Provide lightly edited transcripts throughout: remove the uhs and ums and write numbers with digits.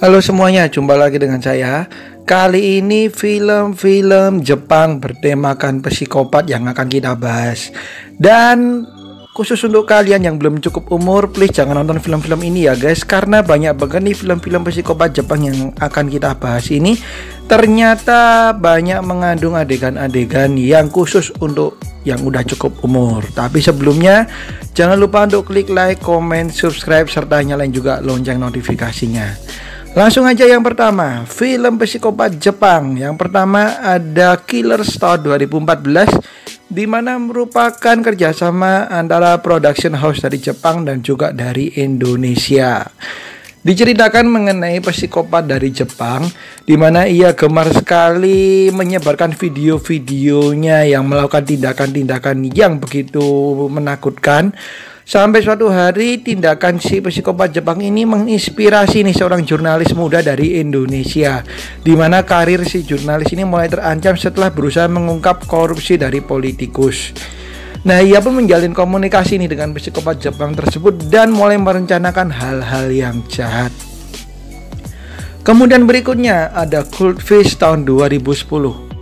Halo semuanya, jumpa lagi dengan saya. Kali ini film-film Jepang bertemakan psikopat yang akan kita bahas. Dan khusus untuk kalian yang belum cukup umur, please jangan nonton film-film ini ya guys, karena banyak banget nih film-film psikopat Jepang yang akan kita bahas ini ternyata banyak mengandung adegan-adegan yang khusus untuk yang udah cukup umur. Tapi sebelumnya jangan lupa untuk klik like, comment, subscribe, serta nyalain juga lonceng notifikasinya. Langsung aja yang pertama, film psikopat Jepang. Yang pertama ada Killers tahun 2014, di mana merupakan kerjasama antara production house dari Jepang dan juga dari Indonesia. Diceritakan mengenai psikopat dari Jepang, di mana ia gemar sekali menyebarkan video-videonya yang melakukan tindakan-tindakan yang begitu menakutkan. Sampai suatu hari tindakan si psikopat Jepang ini menginspirasi nih seorang jurnalis muda dari Indonesia, di mana karir si jurnalis ini mulai terancam setelah berusaha mengungkap korupsi dari politikus. Nah, ia pun menjalin komunikasi nih dengan psikopat Jepang tersebut dan mulai merencanakan hal-hal yang jahat. Kemudian berikutnya ada Cold Fish tahun 2010.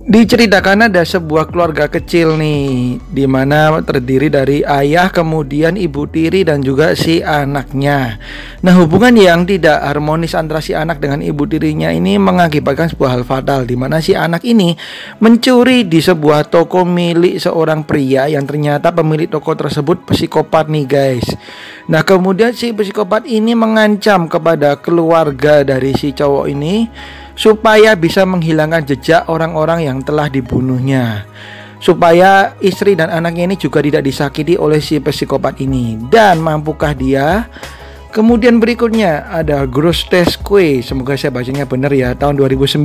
Diceritakan ada sebuah keluarga kecil nih, di mana terdiri dari ayah, kemudian ibu tiri dan juga si anaknya. Nah, hubungan yang tidak harmonis antara si anak dengan ibu tirinya ini mengakibatkan sebuah hal fatal, di mana si anak ini mencuri di sebuah toko milik seorang pria yang ternyata pemilik toko tersebut psikopat nih guys. Nah, kemudian si psikopat ini mengancam kepada keluarga dari si cowok ini supaya bisa menghilangkan jejak orang-orang yang telah dibunuhnya, supaya istri dan anaknya ini juga tidak disakiti oleh si psikopat ini. Dan mampukah dia? Kemudian berikutnya ada Grotesque, semoga saya bacanya benar ya, tahun 2009.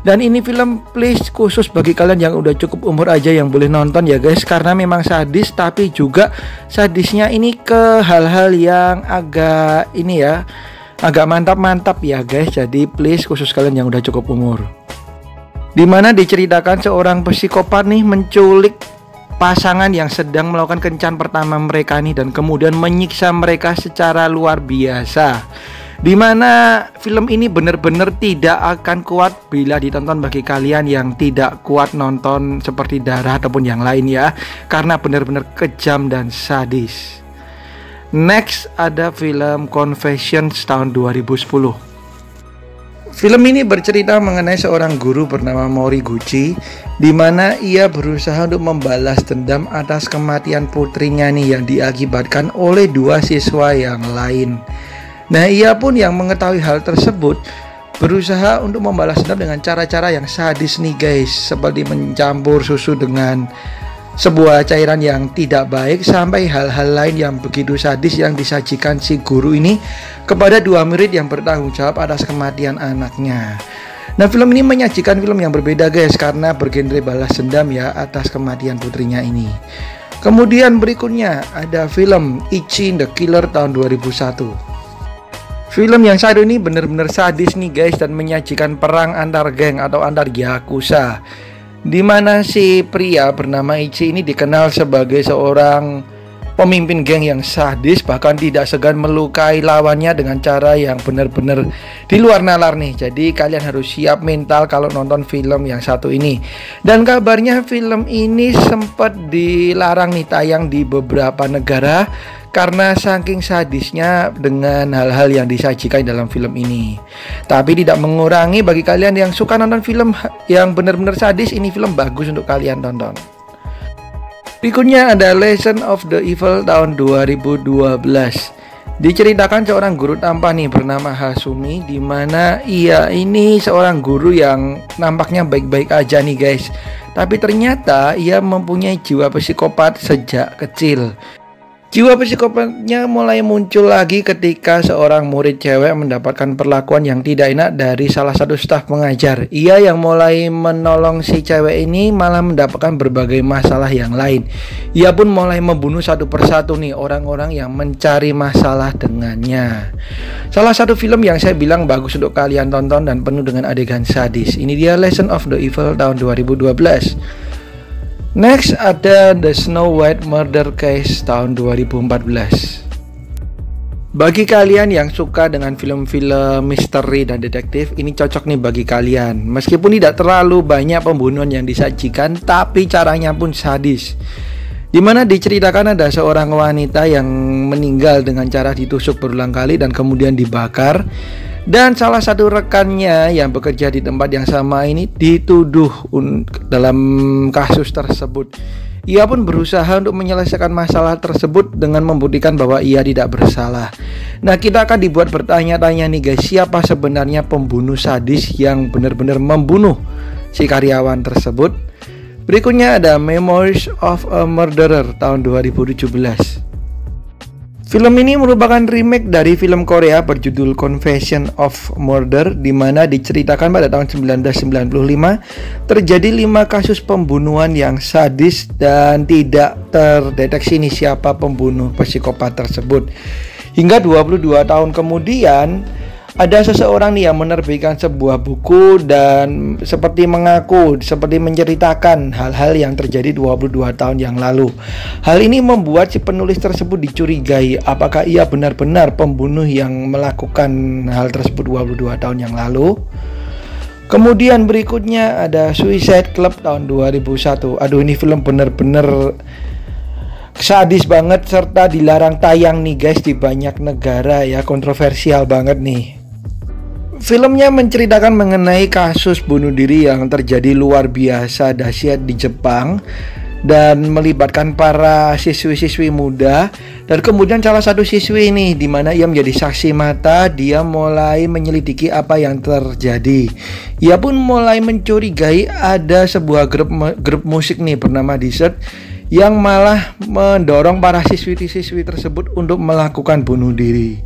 Dan ini film please khusus bagi kalian yang udah cukup umur aja yang boleh nonton ya guys, karena memang sadis, tapi juga sadisnya ini ke hal-hal yang agak ini ya, agak mantap-mantap ya guys. Jadi please khusus kalian yang udah cukup umur. Dimana diceritakan seorang psikopat nih menculik pasangan yang sedang melakukan kencan pertama mereka nih, dan kemudian menyiksa mereka secara luar biasa. Dimana film ini benar-benar tidak akan kuat bila ditonton bagi kalian yang tidak kuat nonton seperti darah ataupun yang lain ya, karena benar-benar kejam dan sadis. Next ada film Confessions tahun 2010. Film ini bercerita mengenai seorang guru bernama Moriguchi, di mana ia berusaha untuk membalas dendam atas kematian putrinya nih yang diakibatkan oleh dua siswa yang lain. Nah, ia pun yang mengetahui hal tersebut berusaha untuk membalas dendam dengan cara-cara yang sadis nih guys, seperti mencampur susu dengan sebuah cairan yang tidak baik, sampai hal-hal lain yang begitu sadis yang disajikan si guru ini kepada dua murid yang bertanggung jawab atas kematian anaknya. Nah, film ini menyajikan film yang berbeda guys, karena bergenre balas dendam ya atas kematian putrinya ini. Kemudian berikutnya ada film Ichi the Killer tahun 2001. Film yang satu ini benar-benar sadis nih guys, dan menyajikan perang antar geng atau antar yakuza, di mana si pria bernama Ichi ini dikenal sebagai seorang pemimpin geng yang sadis, bahkan tidak segan melukai lawannya dengan cara yang benar-benar di luar nalar nih. Jadi kalian harus siap mental kalau nonton film yang satu ini. Dan kabarnya film ini sempat dilarang nih tayang di beberapa negara karena saking sadisnya dengan hal-hal yang disajikan dalam film ini. Tapi tidak mengurangi bagi kalian yang suka nonton film yang benar-benar sadis, ini film bagus untuk kalian tonton. Berikutnya ada Lesson of the Evil tahun 2012. Diceritakan seorang guru tampan nih bernama Hasumi, di mana ia ini seorang guru yang nampaknya baik-baik aja nih guys, tapi ternyata ia mempunyai jiwa psikopat sejak kecil. Jiwa psikopatnya mulai muncul lagi ketika seorang murid cewek mendapatkan perlakuan yang tidak enak dari salah satu staf pengajar. Ia yang mulai menolong si cewek ini malah mendapatkan berbagai masalah yang lain. Ia pun mulai membunuh satu persatu nih orang-orang yang mencari masalah dengannya. Salah satu film yang saya bilang bagus untuk kalian tonton dan penuh dengan adegan sadis. Ini dia Lesson of the Evil tahun 2012. Next ada The Snow White Murder Case tahun 2014. Bagi kalian yang suka dengan film-film misteri dan detektif, ini cocok nih bagi kalian. Meskipun tidak terlalu banyak pembunuhan yang disajikan, tapi caranya pun sadis. Dimana diceritakan ada seorang wanita yang meninggal dengan cara ditusuk berulang kali dan kemudian dibakar. Dan salah satu rekannya yang bekerja di tempat yang sama ini dituduh dalam kasus tersebut. Ia pun berusaha untuk menyelesaikan masalah tersebut dengan membuktikan bahwa ia tidak bersalah. Nah, kita akan dibuat bertanya-tanya nih guys, siapa sebenarnya pembunuh sadis yang benar-benar membunuh si karyawan tersebut? Berikutnya ada Memoirs of a Murderer tahun 2017. Film ini merupakan remake dari film Korea berjudul Confession of Murder, di mana diceritakan pada tahun 1995 terjadi 5 kasus pembunuhan yang sadis dan tidak terdeteksi nih siapa pembunuh psikopat tersebut. Hingga 22 tahun kemudian ada seseorang nih yang menerbitkan sebuah buku dan seperti menceritakan hal-hal yang terjadi 22 tahun yang lalu. Hal ini membuat si penulis tersebut dicurigai apakah ia benar-benar pembunuh yang melakukan hal tersebut 22 tahun yang lalu. Kemudian berikutnya ada Suicide Club tahun 2001. Aduh, ini film benar-benar sadis banget serta dilarang tayang nih guys di banyak negara ya, kontroversial banget nih. Filmnya menceritakan mengenai kasus bunuh diri yang terjadi luar biasa dahsyat di Jepang dan melibatkan para siswi-siswi muda. Dan kemudian salah satu siswi ini di mana ia menjadi saksi mata, dia mulai menyelidiki apa yang terjadi. Ia pun mulai mencurigai ada sebuah grup musik nih bernama Desert yang malah mendorong para siswi-siswi tersebut untuk melakukan bunuh diri.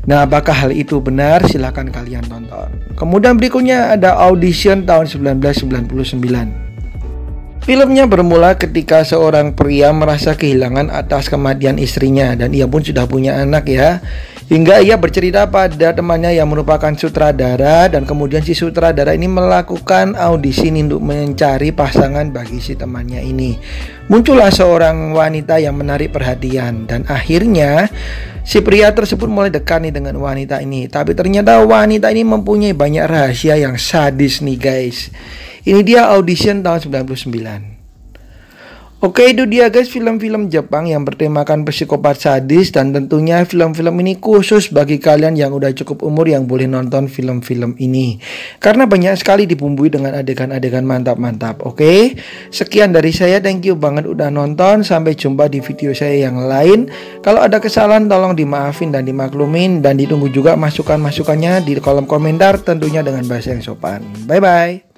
Nah, apakah hal itu benar? Silahkan kalian tonton. Kemudian berikutnya ada Audition tahun 1999. Filmnya bermula ketika seorang pria merasa kehilangan atas kematian istrinya dan ia pun sudah punya anak ya. Hingga ia bercerita pada temannya yang merupakan sutradara dan kemudian si sutradara ini melakukan audisi untuk mencari pasangan bagi si temannya ini. Muncullah seorang wanita yang menarik perhatian dan akhirnya si pria tersebut mulai dekat nih dengan wanita ini. Tapi ternyata wanita ini mempunyai banyak rahasia yang sadis nih guys. Ini dia Audition tahun 99. Oke, itu dia guys film-film Jepang yang bertemakan psikopat sadis. Dan tentunya film-film ini khusus bagi kalian yang udah cukup umur yang boleh nonton film-film ini, karena banyak sekali dibumbui dengan adegan-adegan mantap-mantap. Oke, sekian dari saya, thank you banget udah nonton. Sampai jumpa di video saya yang lain. Kalau ada kesalahan tolong dimaafin dan dimaklumin. Dan ditunggu juga masukan-masukannya di kolom komentar, tentunya dengan bahasa yang sopan. Bye-bye.